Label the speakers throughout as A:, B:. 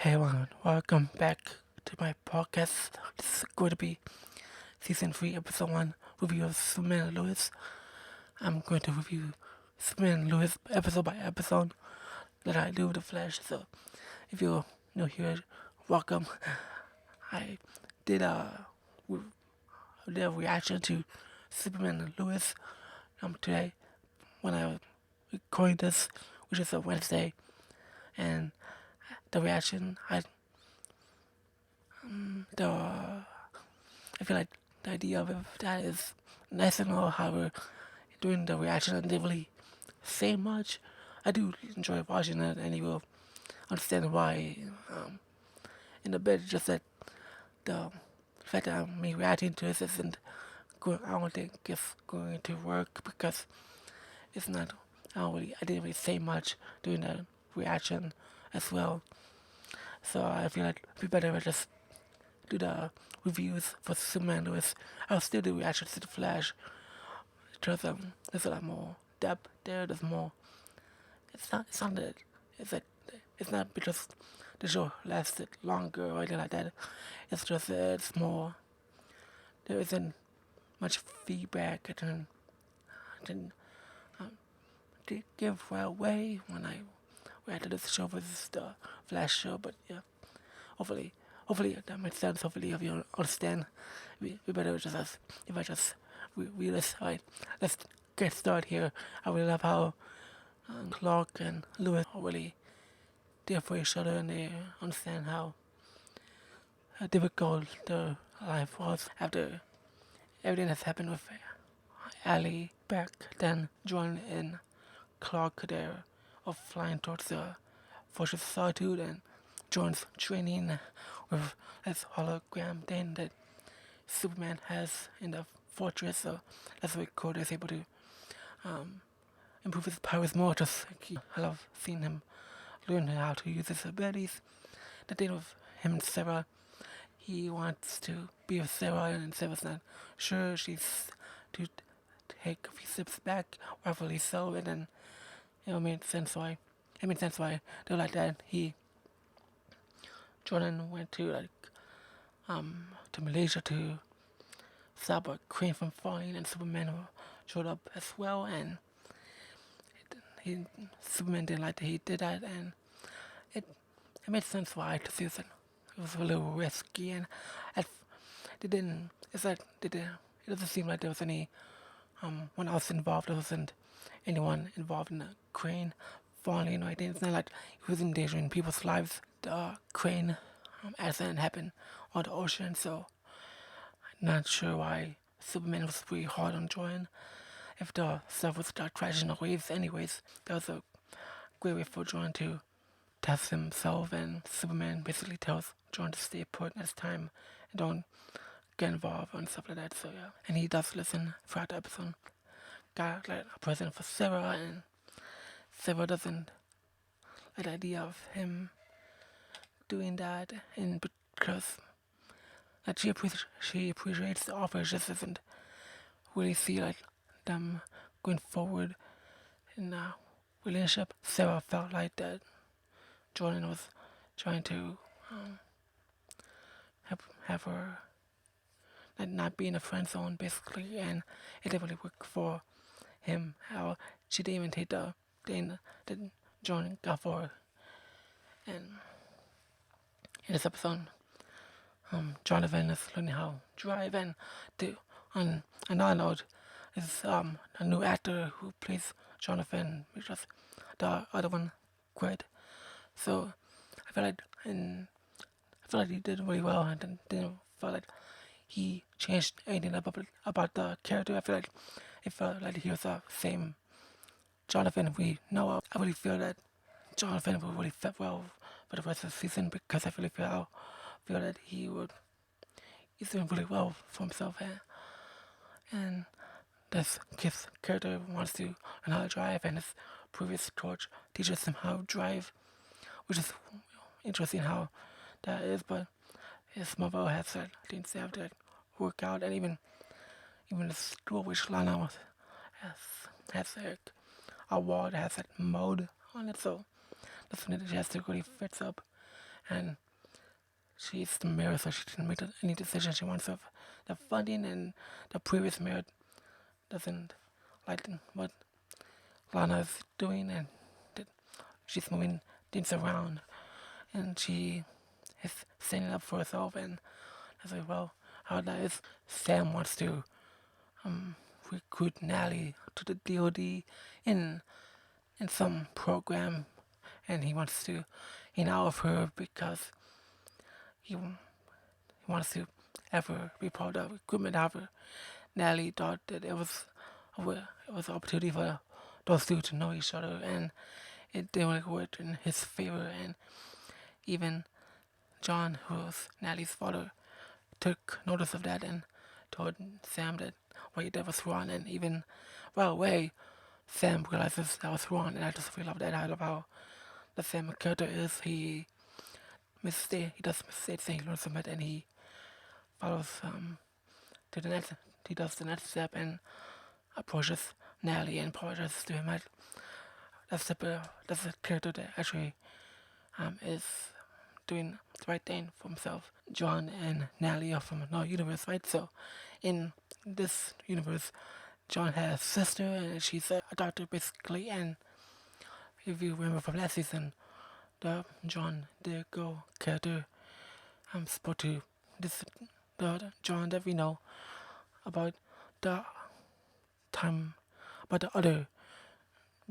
A: Hey everyone, welcome back to my podcast. This is going to be season 3, episode 1 review of Superman and Lois. I'm going to review Superman and Lois episode by episode that I do with The Flash. So if you're new here, welcome. I did re- did a reaction to Superman and Lois today when I was recording this, which is a Wednesday, and the reaction the I feel like the idea of that is nice to know how we're doing the reaction and didn't really say much. I do enjoy watching it, and you will understand why in a bit. Just that the fact that me reacting to this isn't going, I don't think it's going to work because it's not. I didn't really say much during the reaction as well. So I feel like it'd be better if I just do the reviews for Superman Lois. I'll still do reactions to the Flash. Because there's a lot more depth there. There's more. It's not that. It's like it's not because the show lasted longer or anything like that. It's just it's more. There isn't much feedback I didn't give right away when I reacted to this show versus the Flash show. But yeah, hopefully, hopefully that makes sense. Hopefully, if you understand, we better just if I just read this. Alright, let's get started here. I really love how Clark and Lois are really there for each other, and they understand how difficult their life was after everything that's happened with Allie back then. John and Clark there of flying towards the Fortress of Solitude, and John's training with this hologram thing that Superman has in the fortress. So that's why Cortez is able to improve his powers more. I love seeing him learn how to use his abilities. The thing with him and Sarah, he wants to be with Sarah, and Sarah's not sure. She's to take a few steps back, rightfully so, and then it made sense why. It made sense why they're like that. Jordan went to Malaysia to stop a crane from falling, and Superman showed up as well, and he Superman didn't like that he did that, and it it made sense why to see it was a little risky, and at, they didn't. It's like they did. It doesn't seem like there was any when I was involved. There wasn't anyone involved in the crane falling or anything. It's not like he was endangering people's lives. The crane accident happened on the ocean, so I'm not sure why Superman was pretty hard on Jordan. If the stuff would start crashing the waves anyways, that was a great way for Jordan to test himself, and Superman basically tells Jordan to stay put next time and don't get involved and stuff like that. So yeah, and he does listen throughout the episode. Got like a present for Sarah, and Sarah doesn't like the idea of him doing that, and because like she appreciates the offer, she just doesn't really see like them going forward in a relationship. Sarah felt like that Jordan was trying to have her like not be in a friend zone basically, and it didn't really work for him. How she didn't even take the thing that Jordan got for her. And in this episode, Jonathan is learning how to drive, and on another note, is a new actor who plays Jonathan, because the other one quit. So I feel like I feel like he did really well, and didn't feel like he changed anything about the character. I feel like it felt like he was the same Jonathan we know of. I really feel that Jonathan will really fit well for the rest of the season, because I really feel that he's doing really well for himself, and this kid's character wants to learn how to drive, and his previous coach teaches him how to drive, which is interesting how that is. But his mother has things they have to work out, and even the school which Lana has like a wall that has like mode on it, so that's something that she has to really fix up. and she's the mayor, so she didn't make any decision. She wants the funding, and the previous mayor doesn't like what Lana's doing, and she's moving things around, and she is standing up for herself. And I say, well, how that is, Sam wants to recruit Nally to the DoD in some program, and he wants to out of her because he wants to ever be part of recruitment. However, Nally thought that it was an opportunity for those two to know each other, and it didn't work in his favor. And even John, who was Nally's father, took notice of that and told Sam that what he did was wrong. And even right away, Sam realizes that was wrong. And I just really love that. I love how the Sam character is. He does mistakes, and he learns from it, and he follows to the next. He does the next step and approaches Nally and apologizes to him. That's a character that actually is doing the right thing for himself. John and Nally are from another universe, right? So in this universe, John has a sister, and she's a doctor basically. And if you remember from last season, the John Diego character spoke to the John that we know about the time, about the other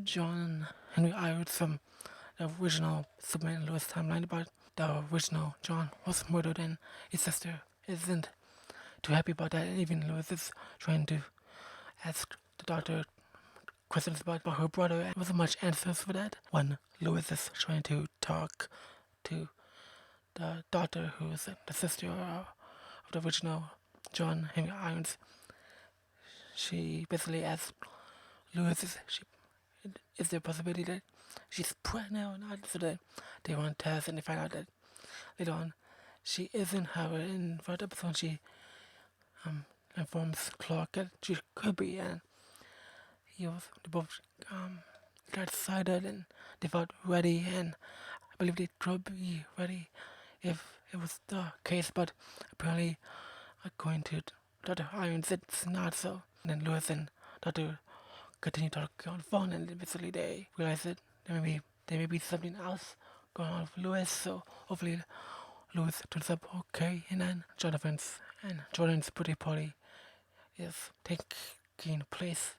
A: John Henry Irons from the original Superman and Lois timeline. About the original John was murdered, and his sister isn't too happy about that. And even Lois is trying to ask the doctor questions about her brother, and there wasn't much answers for that. When Lois is trying to talk to the daughter, who is the sister of the original John Henry Irons, she basically asks Lois, is there a possibility that she's pregnant or not? So that they run tests, and they find out that later on she isn't. However, in the first episode, she informs Clark that she could be, and they both got excited, and they felt ready, and I believe they could be ready if it was the case. But apparently, according to Dr. Irons, it's not so. And then Lois and Dr. continue talking on the phone, and basically they realize that there may be something else going on with Lois. So hopefully Lois turns up okay. And then Jonathan's and Jordan's birthday party is taking place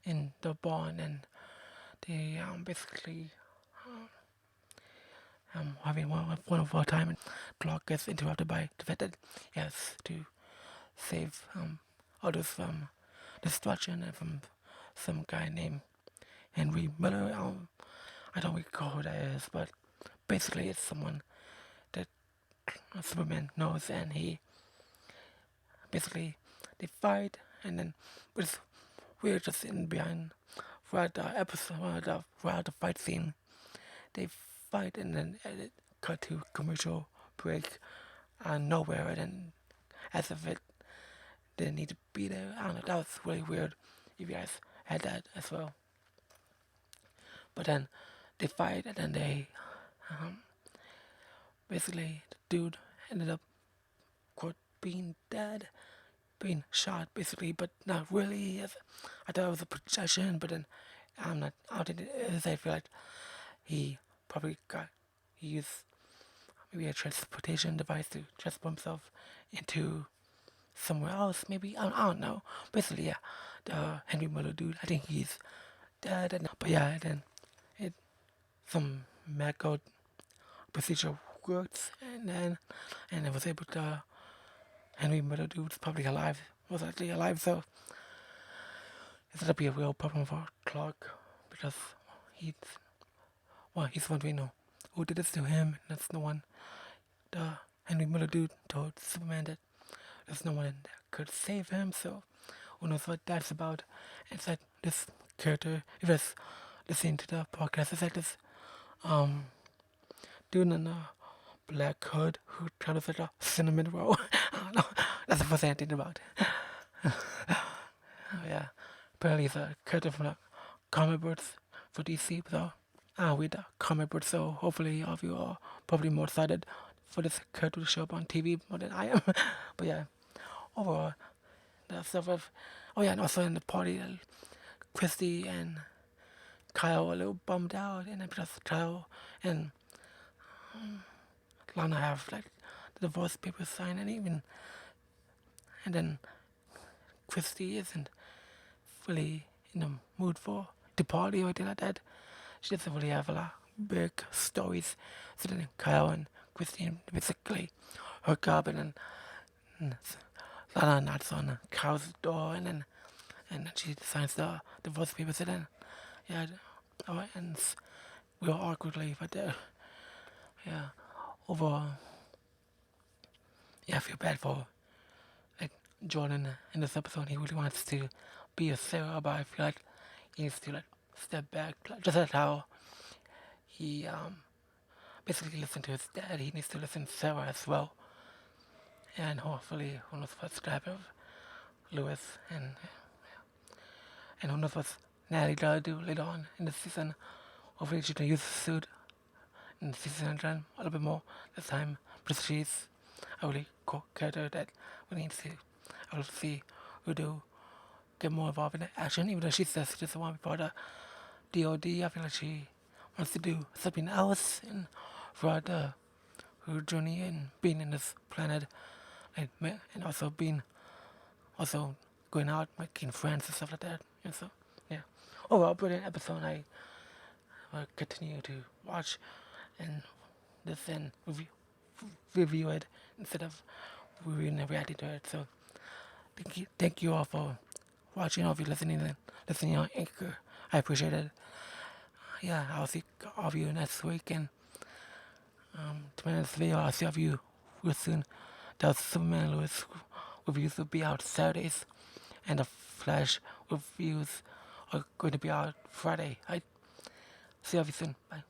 A: in the barn, and they basically having one of our time, and Clark gets interrupted by the fact that he has to save others from destruction, and from some guy named Henry Miller. I don't recall who that is, but basically it's someone that Superman knows, and he basically they fight, and then we're just in behind throughout the episode, throughout the fight scene. They fight, and then it cut to commercial break out of nowhere, and then as if it didn't need to be there. I don't know, that was really weird. If you guys had that as well. But then they fight, and then they basically the dude ended up being dead, being shot basically, but not really. I thought it was a projection, but then I don't think it is. I feel like he probably he used maybe a transportation device to transport himself into somewhere else, maybe. I don't know. Basically, yeah, the Henry Miller dude, I think he's dead. But yeah, then some medical procedure worked, and it was able to. Henry Miller dude's probably alive, was actually alive, so it's gonna be a real problem for Clark, because he's wondering who did this to him. That's no one. The Henry Miller dude told Superman that there's no one that could save him, so who knows what that's about. And it's like this character, if it's listening to the podcast, it's like this dude in a black hood who kind of like a cinnamon roll. I don't know. That's the first thing I think about. Yeah. Apparently he's a character from the comic books for DC, so with the comic book. So hopefully all of you are probably more excited for this character to show up on TV more than I am. But yeah, overall, the stuff of, oh yeah, and also in the party, Christy and Kyle were a little bummed out, and then because Kyle and Lana have like the divorce papers signed, and then Christy isn't really in the mood for the party or anything like that. She doesn't really have a lot of big stories. So then Kyle and Christy basically hook up, and Lana knocks on Kyle's door, and then she signs the divorce papers, and then yeah, oh, it ends real awkwardly, but yeah, overall, yeah, I feel bad for like Jordan in this episode. He really wants to be a Sarah, but I feel like he needs to like step back, like, just like how he basically listened to his dad. He needs to listen to Sarah as well, and hopefully, who knows what's gonna happen with Lois, and who knows what Natalie gonna do later on in the season. Hopefully, she can use the suit in season 100 a little bit more this time, because she's a really cool character that we need to, I will see Udo get more involved in the action, even though she says she doesn't want to be part of DOD. I feel like she wants to do something else and throughout her journey and being in this planet, and also also going out, making friends and stuff like that. And so, yeah. Overall, brilliant episode. I will continue to watch and listen, review it instead of reviewing and reacting to it. So, thank you all for watching, all of you listening on Anchor. I appreciate it. Yeah, I'll see all of you next week, and to my next video, I'll see all of you real soon. The Superman Lois reviews will be out Saturdays, and the Flash reviews are going to be out Friday. I see all of you soon. Bye.